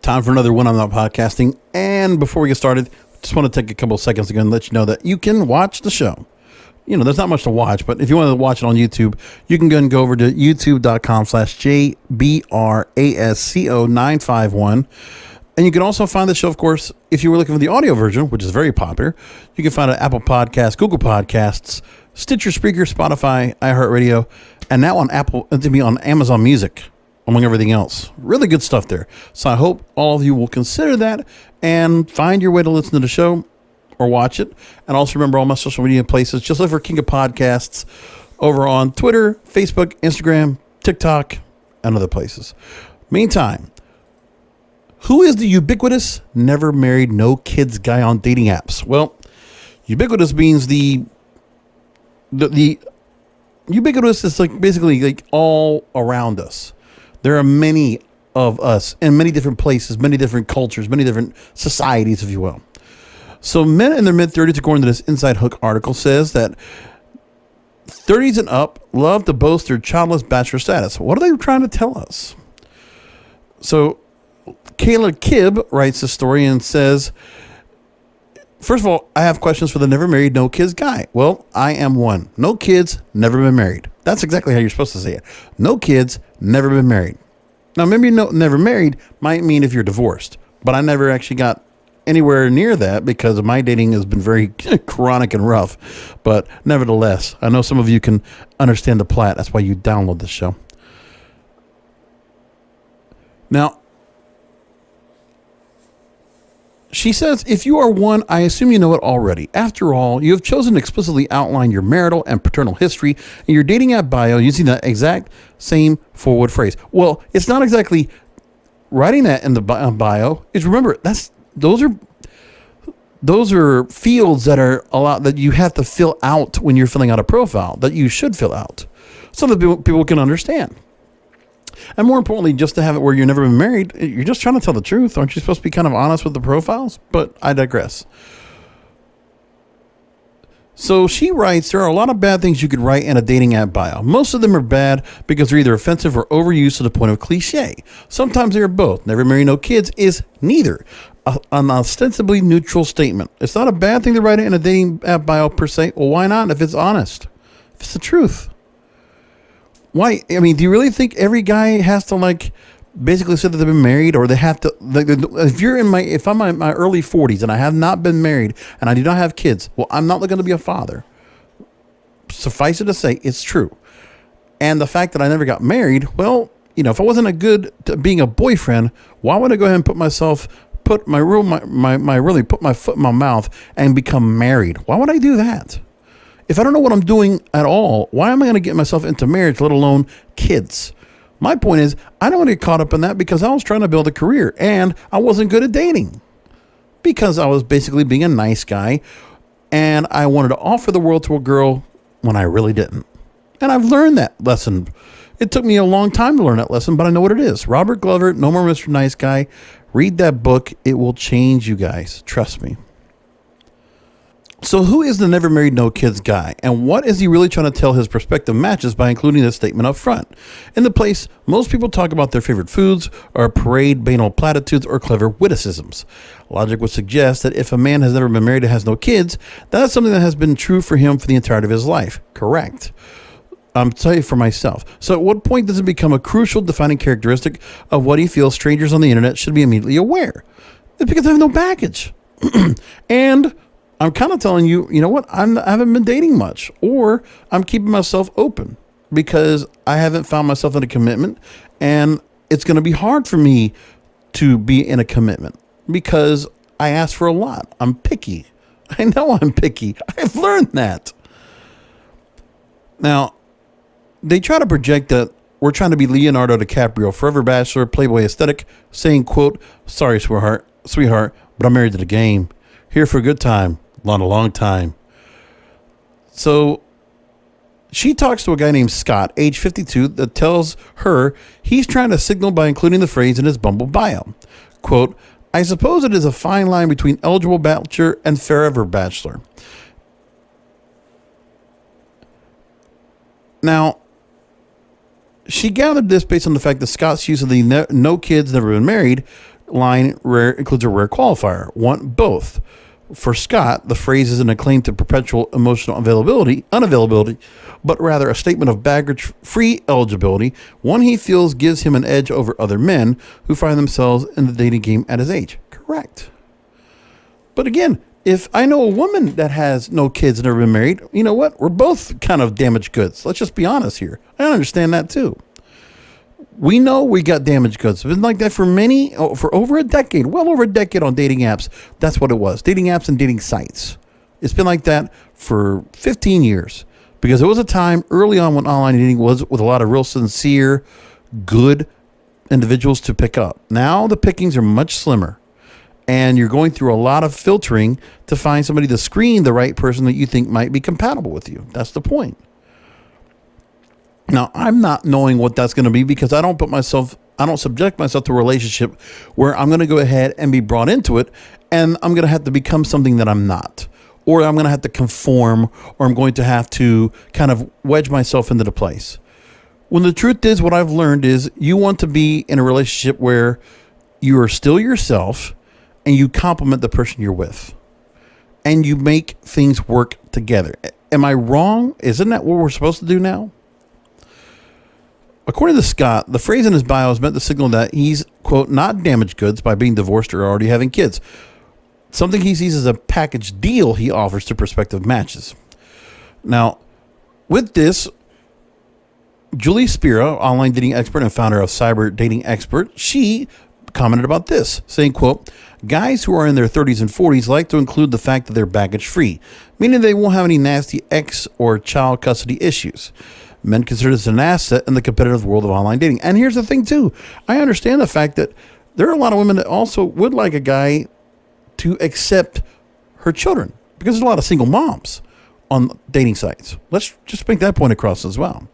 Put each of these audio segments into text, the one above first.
Time for another When I'm Not Podcasting. And before we get started, just want to take a couple of seconds again and let you know that you can watch the show. You know, there's not much to watch, but if you want to watch it on YouTube, you can go and go over to youtube.com/JBRASCO951. And you can also find the show, of course, if you were looking for the audio version, which is very popular. You can find it at Apple Podcasts, Google Podcasts, Stitcher, Spreaker, Spotify, iHeartRadio, and now on on Amazon Music, among everything else. Really good stuff there. So I hope all of you will consider that and find your way to listen to the show or watch it. And also remember all my social media places. Just look for King of Podcasts over on Twitter, Facebook, Instagram, TikTok, and other places. Meantime, who is the ubiquitous, never married, no kids guy on dating apps? Well, ubiquitous means the ubiquitous is like basically like all around us. There are many of us in many different places, many different cultures, many different societies, if you will. So men in their mid-30s, according to this Inside Hook article, says that 30s and up love to boast their childless bachelor status. What are they trying to tell us? So Kayla Kibb writes the story and says, first of all, I have questions for the never married, no kids guy. Well, I am one. No kids, never been married. That's exactly how you're supposed to say it. No kids, never been married. Now, maybe never married might mean if you're divorced, but I never actually got anywhere near that because my dating has been very chronic and rough. But nevertheless, I know some of you can understand the plot. That's why you download this show. Now, she says, if you are one, I assume you know it already. After all, you have chosen to explicitly outline your marital and paternal history in your dating app bio using the exact same forward phrase. Well, it's not exactly writing that in the bio. It's remember, those are fields that are allowed that you have to fill out when you're filling out a profile that you should fill out so that people can understand. And more importantly, just to have it where you've never been married, you're just trying to tell the truth. Aren't you supposed to be kind of honest with the profiles? But I digress. So she writes, there are a lot of bad things you could write in a dating app bio. Most of them are bad because they're either offensive or overused to the point of cliche. Sometimes they are both. Never marry, no kids is neither. An ostensibly neutral statement. It's not a bad thing to write it in a dating app bio per se. Well, why not if it's honest? If it's the truth. Why? I mean, do you really think every guy has to basically say that they've been married, or they have to? If I'm in my early 40s and I have not been married and I do not have kids, well, I'm not going to be a father. Suffice it to say, it's true. And the fact that I never got married, well, if I wasn't a good to being a boyfriend, why would I go ahead and put my foot in my mouth and become married? Why would I do that? If I don't know what I'm doing at all, why am I going to get myself into marriage, let alone kids? My point is, I don't want to get caught up in that because I was trying to build a career and I wasn't good at dating because I was basically being a nice guy and I wanted to offer the world to a girl when I really didn't. And I've learned that lesson. It took me a long time to learn that lesson, but I know what it is. Robert Glover, No More Mr. Nice Guy. Read that book. It will change you guys. Trust me. So who is the never married, no kids guy? And what is he really trying to tell his prospective matches by including this statement up front? In the place, most people talk about their favorite foods or parade banal platitudes or clever witticisms. Logic would suggest that if a man has never been married and has no kids, that is something that has been true for him for the entirety of his life. Correct. I'm telling you for myself. So at what point does it become a crucial defining characteristic of what he feels strangers on the internet should be immediately aware? It's because I have no baggage. And I'm kind of telling you, you know what? I haven't been dating much, or I'm keeping myself open because I haven't found myself in a commitment, and it's going to be hard for me to be in a commitment because I ask for a lot. I'm picky. I know I'm picky. I've learned that. Now, they try to project that we're trying to be Leonardo DiCaprio, forever bachelor, playboy aesthetic, saying, quote, sorry, sweetheart, but I'm married to the game. Here for a good time. A long time. So she talks to a guy named Scott, age 52, that tells her he's trying to signal by including the phrase in his Bumble bio. Quote, I suppose it is a fine line between eligible bachelor and forever bachelor. Now, she gathered this based on the fact that Scott's use of the no kids, never been married line rare includes a rare qualifier. Want both. For Scott, the phrase isn't a claim to perpetual emotional unavailability, but rather a statement of baggage-free eligibility, one he feels gives him an edge over other men who find themselves in the dating game at his age. Correct. But again, if I know a woman that has no kids and never been married, you know what? We're both kind of damaged goods. Let's just be honest here. I understand that too. We know we got damaged goods. It's been like that for over a decade, well over a decade on dating apps. That's what it was. Dating apps and dating sites. It's been like that for 15 years because it was a time early on when online dating was with a lot of real sincere, good individuals to pick up. Now the pickings are much slimmer and you're going through a lot of filtering to find somebody to screen the right person that you think might be compatible with you. That's the point. Now, I'm not knowing what that's going to be because I don't subject myself to a relationship where I'm going to go ahead and be brought into it and I'm going to have to become something that I'm not, or I'm going to have to conform, or I'm going to have to kind of wedge myself into the place. When the truth is, what I've learned is you want to be in a relationship where you are still yourself and you complement the person you're with and you make things work together. Am I wrong? Isn't that what we're supposed to do now? According to Scott, the phrase in his bio is meant to signal that he's, quote, not damaged goods by being divorced or already having kids. Something he sees as a package deal he offers to prospective matches. Now, with this, Julie Spira, online dating expert and founder of Cyber Dating Expert, she commented about this, saying, quote, guys who are in their 30s and 40s like to include the fact that they're baggage free, meaning they won't have any nasty ex or child custody issues. Men consider this an asset in the competitive world of online dating. And here's the thing, too. I understand the fact that there are a lot of women that also would like a guy to accept her children because there's a lot of single moms on dating sites. Let's just make that point across as well.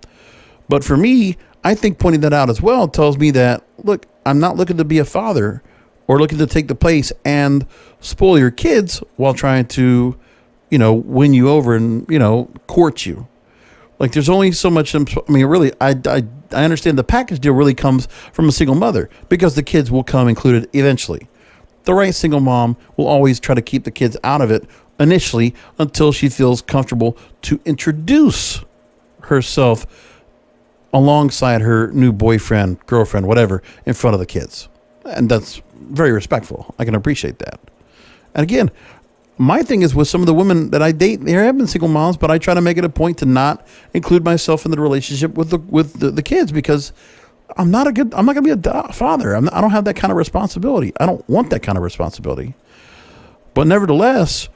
But for me, I think pointing that out as well tells me that, look, I'm not looking to be a father or looking to take the place and spoil your kids while trying to, win you over and, court you. Like, there's only so much. I mean, really, I understand the package deal really comes from a single mother because the kids will come included eventually. The right single mom will always try to keep the kids out of it initially until she feels comfortable to introduce herself alongside her new boyfriend, girlfriend, whatever, in front of the kids. And that's very respectful. I can appreciate that. And again, my thing is with some of the women that I date, there have been single moms, but I try to make it a point to not include myself in the relationship with the kids because I'm not going to be a father. I don't have that kind of responsibility. I don't want that kind of responsibility. But nevertheless,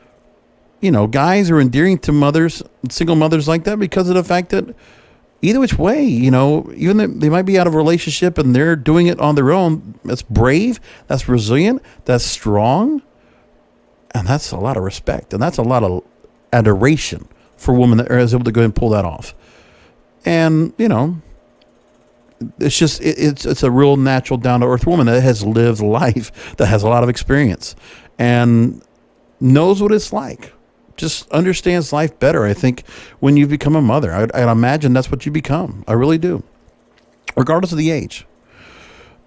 guys are endearing to single mothers like that because of the fact that either which way, even though they might be out of a relationship and they're doing it on their own, that's brave, that's resilient, that's strong. And that's a lot of respect. And that's a lot of adoration for a woman that is able to go and pull that off. And, it's just, it's a real natural down to earth woman that has lived life, that has a lot of experience and knows what it's like. Just understands life better. I think when you become a mother, I imagine that's what you become. I really do. Regardless of the age.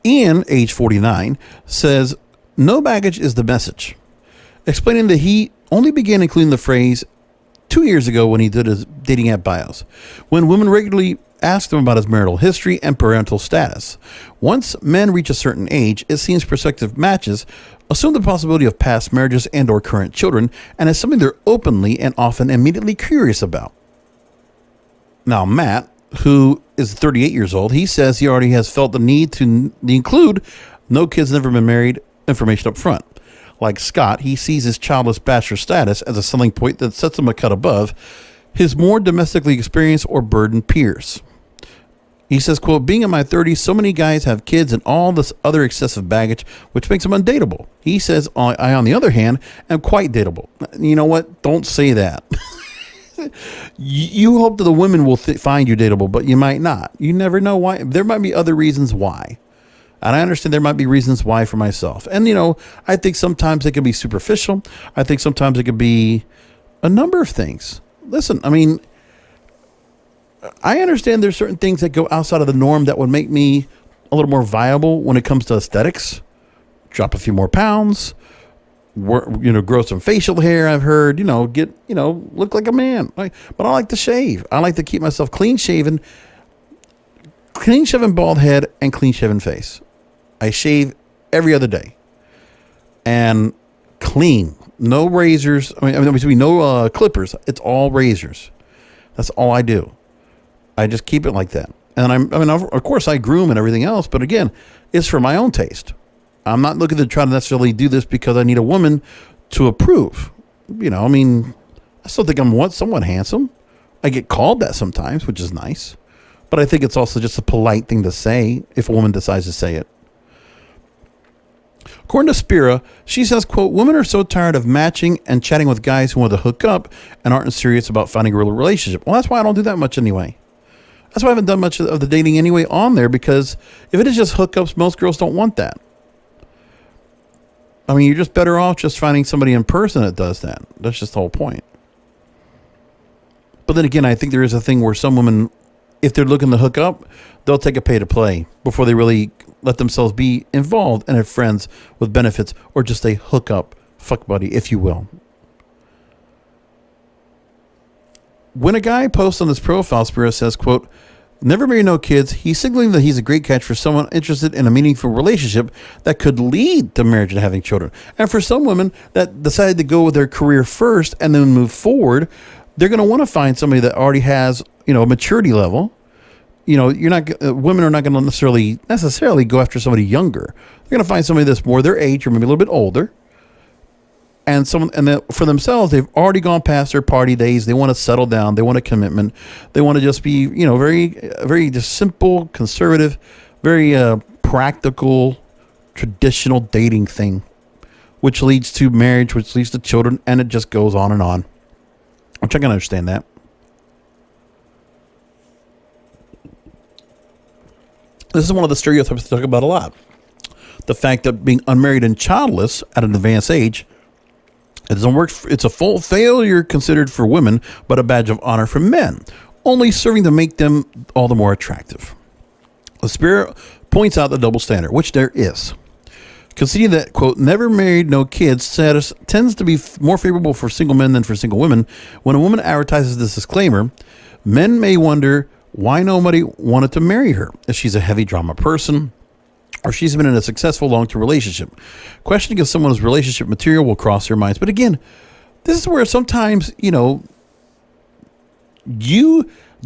Ian, age 49, says, no baggage is the message. Explaining that he only began including the phrase 2 years ago when he did his dating app bios, when women regularly asked him about his marital history and parental status. Once men reach a certain age, it seems prospective matches assume the possibility of past marriages and or current children, and it's something they're openly and often immediately curious about. Now, Matt, who is 38 years old, he says he already has felt the need to include no kids, never been married information up front. Like Scott, he sees his childless bachelor status as a selling point that sets him a cut above his more domestically experienced or burdened peers. He says, quote, being in my 30s, so many guys have kids and all this other excessive baggage, which makes them undateable. He says, I, on the other hand, am quite dateable. You know what? Don't say that. You hope that the women will find you dateable, but you might not. You never know why. There might be other reasons why. And I understand there might be reasons why for myself. And, I think sometimes it can be superficial. I think sometimes it could be a number of things. Listen, I mean, I understand there's certain things that go outside of the norm that would make me a little more viable when it comes to aesthetics. drop a few more pounds, grow some facial hair. I've heard, look like a man. But I like to shave. I like to keep myself clean shaven bald head and clean shaven face. I shave every other day and clean. No razors. No clippers. It's all razors. That's all I do. I just keep it like that. And of course I groom and everything else, but again, it's for my own taste. I'm not looking to try to necessarily do this because I need a woman to approve. I still think I'm somewhat handsome. I get called that sometimes, which is nice. But I think it's also just a polite thing to say if a woman decides to say it. According to Spira, she says, quote, women are so tired of matching and chatting with guys who want to hook up and aren't serious about finding a real relationship. Well, that's why I don't do that much anyway. That's why I haven't done much of the dating anyway on there, because if it is just hookups, most girls don't want that. You're just better off just finding somebody in person that does that. That's just the whole point. But then again, I think there is a thing where some women, if they're looking to hook up, they'll take a pay to play before they really let themselves be involved and have friends with benefits, or just a hookup fuck buddy, if you will. When a guy posts on his profile, Spira says, quote, never marry, no kids. He's signaling that he's a great catch for someone interested in a meaningful relationship that could lead to marriage and having children. And for some women that decided to go with their career first and then move forward, they're going to want to find somebody that already has, a maturity level. Women are not going to necessarily go after somebody younger. They're going to find somebody that's more their age or maybe a little bit older. And for themselves, they've already gone past their party days. They want to settle down. They want a commitment. They want to just be, very, very just simple, conservative, very practical, traditional dating thing, which leads to marriage, which leads to children, and it just goes on and on. Which I can understand that. This is one of the stereotypes I talk about a lot. The fact that being unmarried and childless at an advanced age, it doesn't work. It's a full failure considered for women, but a badge of honor for men, only serving to make them all the more attractive. The Spirit points out the double standard, which there is. Conceding that, quote, never married, no kids status tends to be more favorable for single men than for single women. When a woman advertises this disclaimer, men may wonder why nobody wanted to marry her, if she's a heavy drama person, or she's been in a successful long-term relationship. Questioning if someone's relationship material will cross their minds. But again, this is where sometimes, you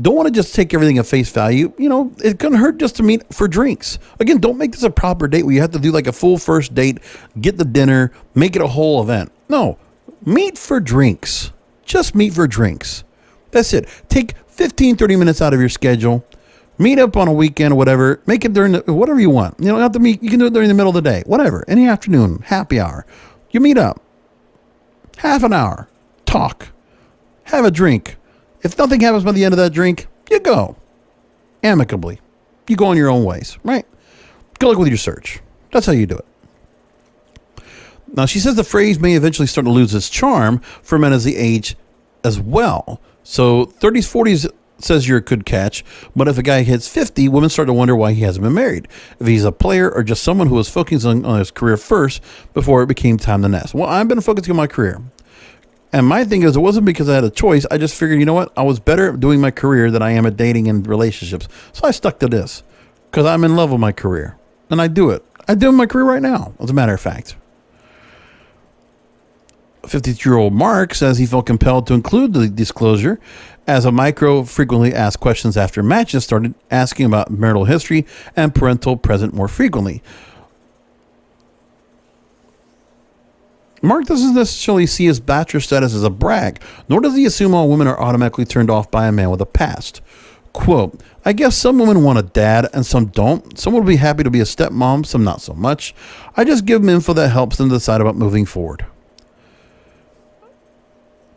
don't want to just take everything at face value. It couldn't hurt just to meet for drinks. Again, don't make this a proper date where you have to do like a full first date, get the dinner, make it a whole event. No, meet for drinks. Just meet for drinks. That's it. Take 15, 30 minutes out of your schedule. Meet up on a weekend or whatever. Make it during whatever you want. You don't have to meet. You can do it during the middle of the day. Whatever. Any afternoon. Happy hour. You meet up. Half an hour. Talk. Have a drink. If nothing happens by the end of that drink, you go. Amicably. You go on your own ways. Right? Good luck with your search. That's how you do it. Now, she says the phrase may eventually start to lose its charm for men as they age as well. So 30s, 40s says you're a good catch, but if a guy hits 50, women start to wonder why he hasn't been married. If he's a player or just someone who was focusing on his career first before it became time to nest. Well, I've been focusing on my career. And my thing is, it wasn't because I had a choice. I just figured, I was better at doing my career than I am at dating and relationships. So I stuck to this because I'm in love with my career. And I do it. I do my career right now, as a matter of fact. 52-year-old Mark says he felt compelled to include the disclosure as a micro frequently asked questions after matches started asking about marital history and parental present more frequently. Mark doesn't necessarily see his bachelor status as a brag, nor does he assume all women are automatically turned off by a man with a past. Quote, I guess some women want a dad and some don't. Some will be happy to be a stepmom, some not so much. I just give them info that helps them decide about moving forward.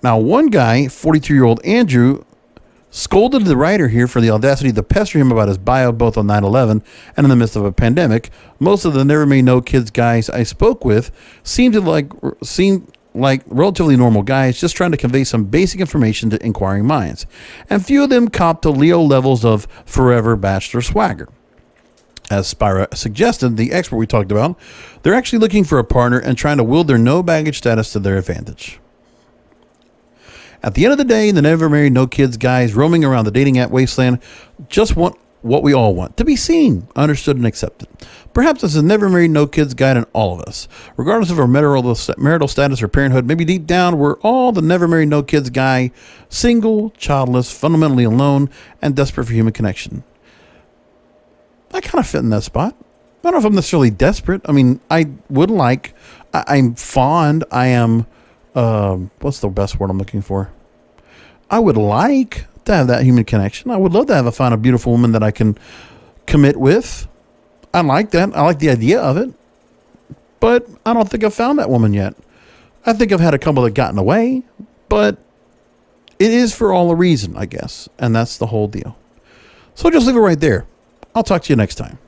Now, one guy, 42-year-old Andrew, scolded the writer here for the audacity to pester him about his bio both on 9/11 and in the midst of a pandemic. Most of the never may no kids guys I spoke with seemed like relatively normal guys just trying to convey some basic information to inquiring minds. And few of them copped to Leo levels of forever bachelor swagger. As Spira suggested, the expert we talked about, they're actually looking for a partner and trying to wield their no baggage status to their advantage. At the end of the day, the never married, no kids guys roaming around the dating app wasteland just want what we all want: to be seen, understood, and accepted. Perhaps this is never married, no kids guide in all of us. Regardless of our marital status or parenthood, maybe deep down we're all the never married, no kids guy, single, childless, fundamentally alone, and desperate for human connection. I kind of fit in that spot. I don't know if I'm necessarily desperate. I mean, I'm fond. I am, what's the best word I'm looking for? I would like to have that human connection. I would love to find a beautiful woman that I can commit with. I like that. I like the idea of it. But I don't think I've found that woman yet. I think I've had a couple that gotten away, but it is for all a reason, I guess. And that's the whole deal. So just leave it right there. I'll talk to you next time.